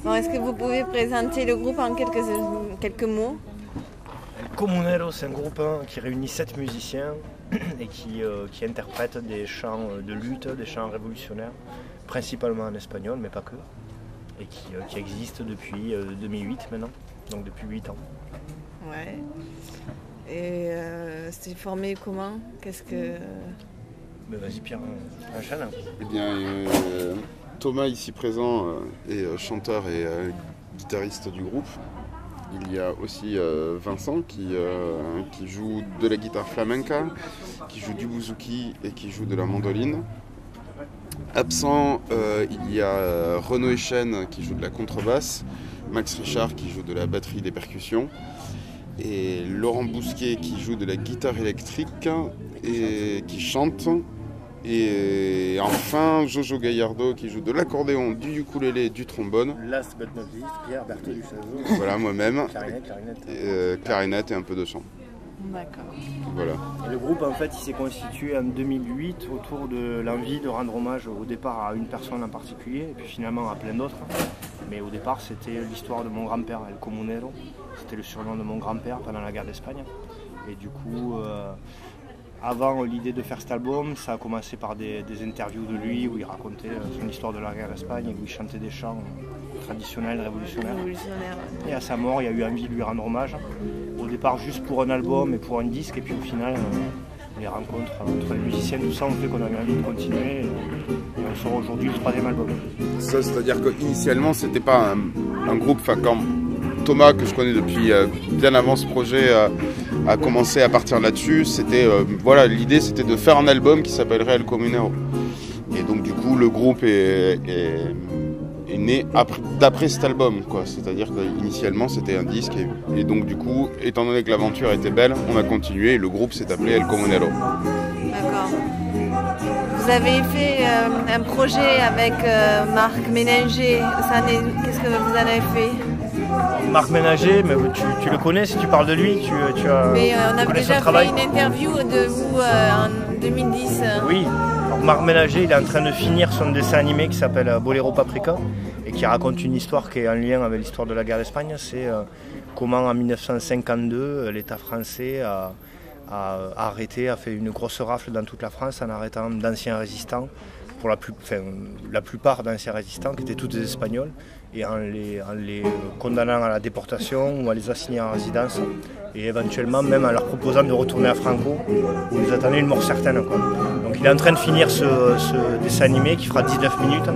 Bon, est-ce que vous pouvez présenter le groupe en quelques mots? El Comunero, c'est un groupe qui réunit 7 musiciens et qui interprètent des chants de lutte, des chants révolutionnaires, principalement en espagnol, mais pas que, et qui existe depuis 2008 maintenant, donc depuis 8 ans. Ouais. Et c'était formé comment? Qu'est-ce que... Mais vas-y Pierre, enchaîne. Eh bien, Thomas ici présent est chanteur et guitariste du groupe. Il y a aussi Vincent qui joue de la guitare flamenca, qui joue du bouzouki et qui joue de la mandoline. Absent, il y a Renaud Echen qui joue de la contrebasse, Max Richard qui joue de la batterie des percussions et Laurent Bousquet qui joue de la guitare électrique et qui chante. Et enfin, Jojo Gallardo qui joue de l'accordéon, du ukulélé, du trombone. Last but not least, Pierre Berthaud du Chazot. Voilà, moi-même. Clarinette. Clarinette et un peu de chant. D'accord. Voilà. Et le groupe, en fait, il s'est constitué en 2008 autour de l'envie de rendre hommage au départ à une personne en particulier, et puis finalement à plein d'autres. Mais au départ, c'était l'histoire de mon grand-père, El Comunero. C'était le surnom de mon grand-père pendant la guerre d'Espagne. Et du coup... Avant l'idée de faire cet album, ça a commencé par des interviews de lui où il racontait son histoire de la guerre d'Espagne, où il chantait des chants traditionnels, révolutionnaires. Et à sa mort, il y a eu envie de lui rendre hommage. Au départ, juste pour un album et pour un disque, et puis au final, les rencontres entre les musiciens, tout ça, ont fait qu'on avait envie de continuer. Et on sort aujourd'hui le 3e album. Ça, c'est-à-dire qu'initialement, c'était pas un groupe, quand Thomas, que je connais depuis bien avant ce projet, a commencé à partir là-dessus. C'était voilà, l'idée c'était de faire un album qui s'appellerait El Comunero. Et donc du coup le groupe est né d'après cet album, quoi. C'est-à-dire qu'initialement c'était un disque et donc du coup, étant donné que l'aventure était belle, on a continué et le groupe s'est appelé El Comunero. D'accord. Vous avez fait un projet avec Marc Ménager. Qu'est-ce que vous en avez fait? Marc Ménager, mais tu le connais si tu parles de lui, Mais on a déjà fait une interview de vous en 2010. Oui, alors Marc Ménager, il est en train de finir son dessin animé qui s'appelle Bolero Paprika et qui raconte une histoire qui est en lien avec l'histoire de la guerre d'Espagne. C'est comment en 1952 l'État français a arrêté, a fait une grosse rafle dans toute la France en arrêtant d'anciens résistants, pour la plupart d'anciens résistants qui étaient tous des Espagnols, et en les condamnant à la déportation ou à les assigner en résidence, et éventuellement même en leur proposant de retourner à Franco, où ils attendaient une mort certaine, quoi. Donc il est en train de finir ce dessin animé qui fera 19 minutes,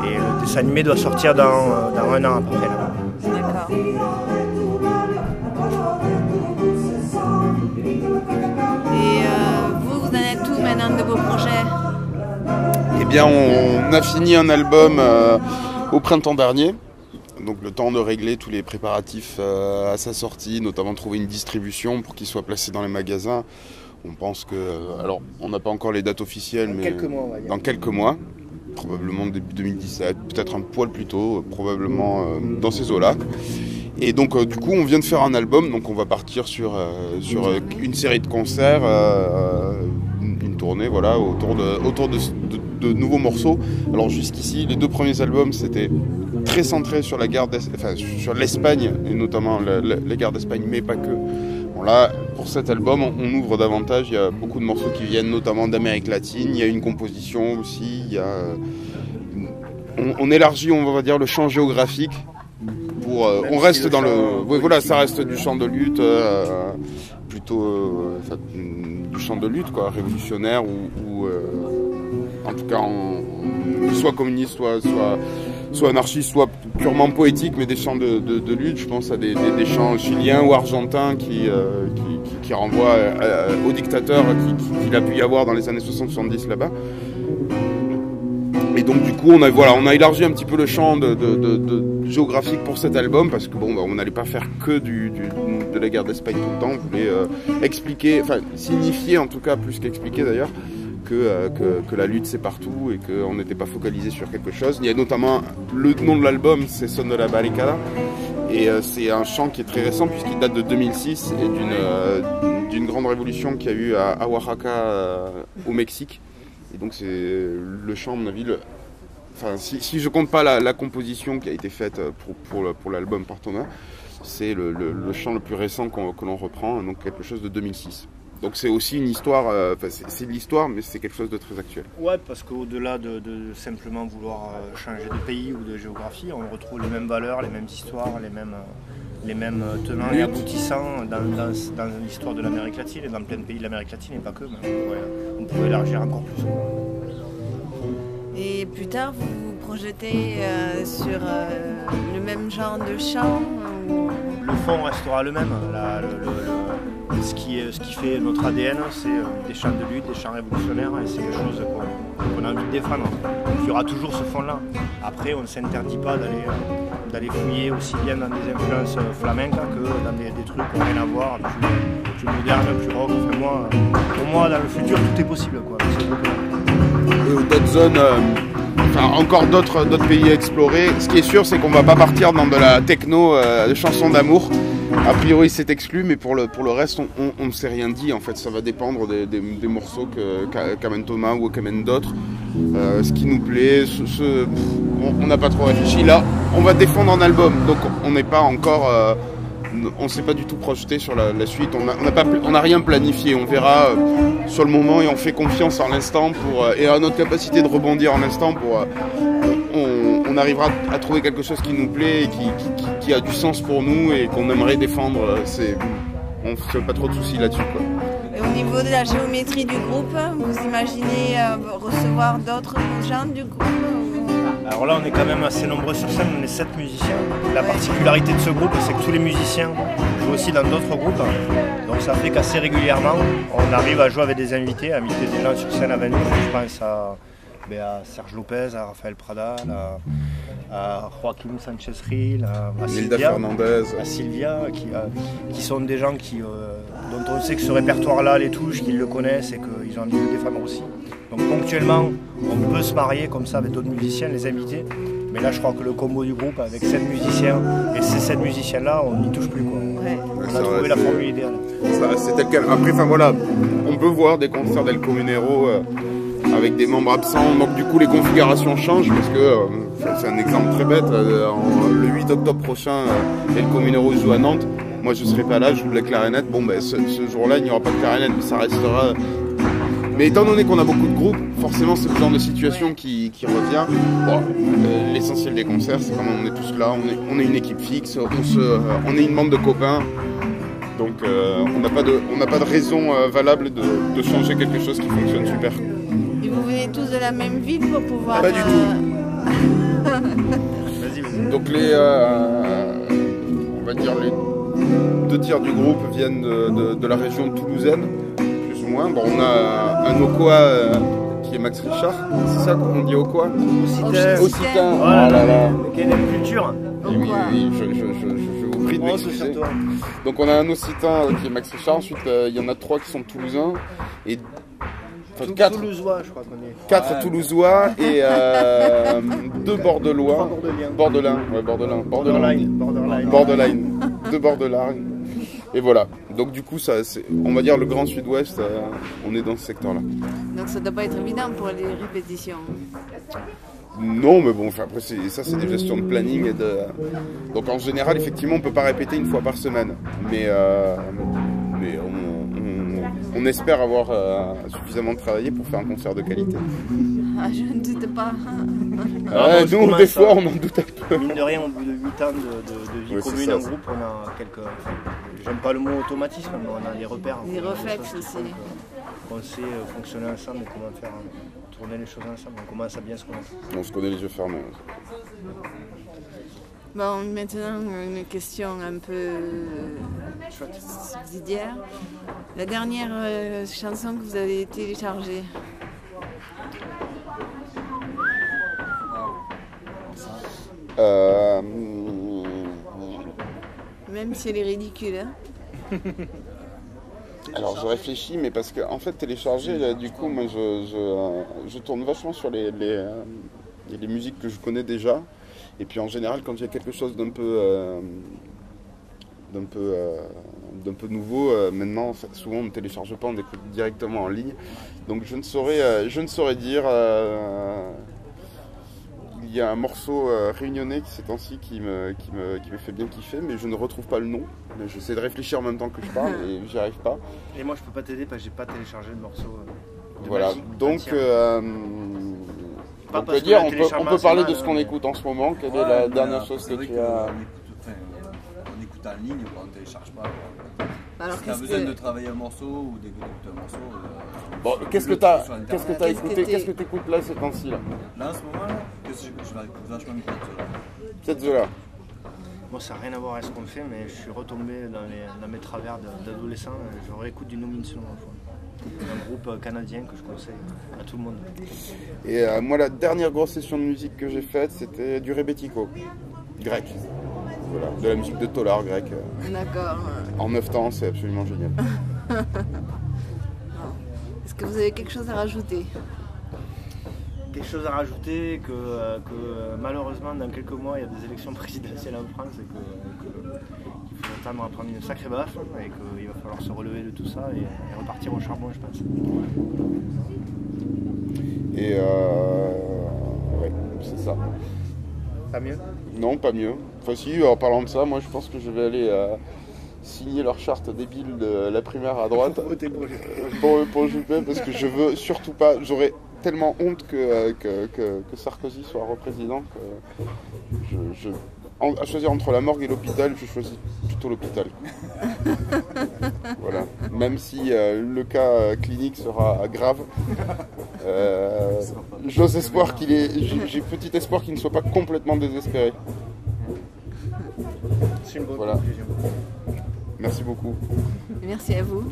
et le dessin animé doit sortir dans 1 an à peu près. D'accord. Et vous en êtes où maintenant de vos projets? Eh bien, on a fini un album au printemps dernier, donc le temps de régler tous les préparatifs à sa sortie, notamment trouver une distribution pour qu'il soit placé dans les magasins. On pense que, alors on n'a pas encore les dates officielles, mais dans quelques mois, probablement début 2017, peut-être un poil plus tôt, probablement dans ces eaux-là. Et donc du coup on vient de faire un album, donc on va partir sur une série de concerts, une tournée, voilà, autour de nouveaux morceaux. Alors jusqu'ici, les 2 premiers albums, c'était très centré sur sur l'Espagne, et notamment la guerre d'Espagne, mais pas que. Bon, là, pour cet album, on ouvre davantage, il y a beaucoup de morceaux qui viennent notamment d'Amérique latine, il y a une composition aussi, on élargit, on va dire, le champ géographique. On reste dans oui, voilà, ça reste du chant de lutte, plutôt du chant de lutte, quoi, révolutionnaire ou en tout cas soit communiste, soit anarchiste, soit purement poétique, mais des chants de lutte. Je pense à des chants chiliens ou argentins qui renvoient au dictateur qu'il a pu y avoir dans les années 60-70 là-bas. Et donc du coup on a élargi un petit peu le champ de géographique pour cet album, parce que on n'allait pas faire que de la guerre d'Espagne tout le temps. On voulait expliquer, signifier en tout cas, plus qu'expliquer d'ailleurs, que la lutte c'est partout et qu'on n'était pas focalisé sur quelque chose. Il y a notamment le nom de l'album, c'est Son de la Barricada, et c'est un chant qui est très récent puisqu'il date de 2006 et d'une grande révolution qu'il y a eu à Oaxaca au Mexique. Et donc c'est le chant, à mon avis, enfin, si je compte pas la composition qui a été faite pour l'album par Thomas, c'est le chant le plus récent que l'on reprend, donc quelque chose de 2006. Donc c'est aussi une histoire, c'est de l'histoire, mais c'est quelque chose de très actuel. Ouais, parce qu'au-delà de simplement vouloir changer de pays ou de géographie, on retrouve les mêmes valeurs, les mêmes histoires, les mêmes tenants et aboutissants dans l'histoire de l'Amérique latine et dans plein de pays de l'Amérique latine, et pas que, mais on pourrait élargir encore plus. Et plus tard, vous vous projetez sur le même genre de chant ou... Le fond restera le même. Ce qui fait notre ADN, c'est des chants de lutte, des chants révolutionnaires, et c'est quelque chose qu'on a envie de défendre. Il y aura toujours ce fond-là. Après, on ne s'interdit pas d'aller fouiller aussi bien dans des influences flamenques que dans des trucs qui n'ont rien à voir, plus modernes, plus rock. Enfin, pour moi, dans le futur, tout est possible, quoi. D'autres zones, encore d'autres pays à explorer. Ce qui est sûr, c'est qu'on ne va pas partir dans de la techno, de chansons d'amour. A priori c'est exclu, mais pour le reste on ne s'est rien dit en fait, ça va dépendre des morceaux qu'amène Thomas ou qu'amène d'autres, ce qui nous plaît, on n'a pas trop réfléchi. Là on va défendre un album, donc on n'est pas encore, on ne s'est pas du tout projeté sur la suite, on n'a rien planifié, on verra sur le moment et on fait confiance en l'instant et à notre capacité de rebondir en l'instant on arrivera à trouver quelque chose qui nous plaît et qui a du sens pour nous et qu'on aimerait défendre. On ne fait pas trop de soucis là-dessus, quoi. Et au niveau de la géométrie du groupe, vous imaginez recevoir d'autres gens du groupe? Alors là, on est quand même assez nombreux sur scène, on est 7 musiciens. La particularité de ce groupe, c'est que tous les musiciens jouent aussi dans d'autres groupes. Donc ça fait qu'assez régulièrement, on arrive à jouer avec des invités, à inviter des gens sur scène avec nous. Je pense à Serge Lopez, à Raphaël Pradal, à Joaquim Sanchez-Ril, à Sylvia, qui sont des gens dont on sait que ce répertoire-là les touche, qu'ils le connaissent et qu'ils ont envie de le défendre aussi. Donc ponctuellement, on peut se marier comme ça avec d'autres musiciens, les inviter. Mais là, je crois que le combo du groupe avec 7 musiciens, et ces 7 musiciens-là, on n'y touche plus, quoi. Ouais. On a trouvé la formule idéale. C'est tel quel. Après, on peut voir des concerts d'El Comunero avec des membres absents, donc du coup les configurations changent parce que c'est un exemple très bête. Le 8 octobre prochain, El Comunero joue à Nantes. Moi je serai pas là, je joue de la clarinette. Bon ce jour-là il n'y aura pas de clarinette, mais ça restera. Mais étant donné qu'on a beaucoup de groupes, forcément c'est le genre de situation qui revient. Bon, l'essentiel des concerts, c'est quand on est tous là, on est une équipe fixe, on est une bande de copains. Donc on n'a pas de raison valable de changer quelque chose qui fonctionne super. Et vous venez tous de la même ville pour pouvoir... Pas du tout. Vas-y. Donc on va dire les 2 tiers du groupe viennent de la région toulousaine, plus ou moins. Bon, on a un Auquois qui est Max Richard, c'est ça qu'on dit Auquois? Occitan. Voilà, quelle est la culture? Oui, je vous prie de m'excuser. Donc on a un Occitan qui est Max Richard, ensuite il y en a 3 qui sont toulousains et 4 Toulousois, je crois qu'on est. 4 Toulousois et 2 Bordelois. Bordelins. 2 Bordelines. Et voilà. Donc du coup, on va dire le Grand Sud-Ouest, on est dans ce secteur-là. Donc ça ne doit pas être évident pour les répétitions. Non, mais bon, après ça c'est des gestions de planning. Donc en général, effectivement, on ne peut pas répéter une fois par semaine. Mais on espère avoir suffisamment travaillé pour faire un concert de qualité. Ah, je ne doute pas. Nous, des fois, on en doute un peu. Mine de rien, au bout de 8 ans de vie commune en groupe, on a quelques... J'aime pas le mot automatisme, mais on a des repères. Des réflexes aussi. On sait fonctionner ensemble et comment faire tourner les choses ensemble. On commence à bien se connaître. On se connaît les yeux fermés. Bon, maintenant, une question un peu subsidiaire. La dernière chanson que vous avez téléchargée? Même si elle est ridicule, hein? Alors je réfléchis, mais parce que en fait télécharger, du coup, moi je tourne vachement sur les musiques que je connais déjà. Et puis en général, quand il y a quelque chose d'un peu nouveau, maintenant, souvent on ne télécharge pas, on écoute directement en ligne. Donc je ne saurais dire. Il y a un morceau réunionnais ces temps-ci qui me fait bien kiffer, mais je ne retrouve pas le nom. J'essaie de réfléchir en même temps que je parle et j'y arrive pas. Et moi je peux pas t'aider parce que j'ai pas téléchargé le morceau. Voilà, Magique, donc on peut parler de ce qu'on écoute en ce moment. Quelle est la dernière chose que tu as... On écoute en ligne, on ne télécharge pas. Alors, si tu as besoin de travailler un morceau ou d'écouter un morceau... Bon, qu'est-ce que tu as écouté? Qu'est-ce que tu écoutes là ces temps-ci là? Là en ce moment, je vais écouter vachement Piazzolla. Moi ça n'a rien à voir avec ce qu'on fait, mais je suis retombé dans mes travers d'adolescent. Je réécoute du No Means No, un groupe canadien que je conseille à tout le monde. Et moi la dernière grosse session de musique que j'ai faite, c'était du rebetiko, grec. Voilà, de la musique de Tolar grec. D'accord. En 9 temps, c'est absolument génial. Est-ce que vous avez quelque chose à rajouter? Quelque chose à rajouter, que malheureusement dans quelques mois il y a des élections présidentielles en France et qu'il faut notamment prendre une sacrée baffe et qu'il va falloir se relever de tout ça et repartir au charbon, je pense. Et ouais, c'est ça. Pas mieux? Non, pas mieux. Enfin si, en parlant de ça, moi je pense que je vais aller signer leur charte débile de la primaire à droite pour Juppé, parce que je veux surtout pas, j'aurais tellement honte que Sarkozy soit représident que à choisir entre la morgue et l'hôpital, je choisis plutôt l'hôpital. Voilà. Même si le cas clinique sera grave, j'ai petit espoir qu'il ne soit pas complètement désespéré. C'est une bonne voilà. conclusion. Merci beaucoup. Merci à vous.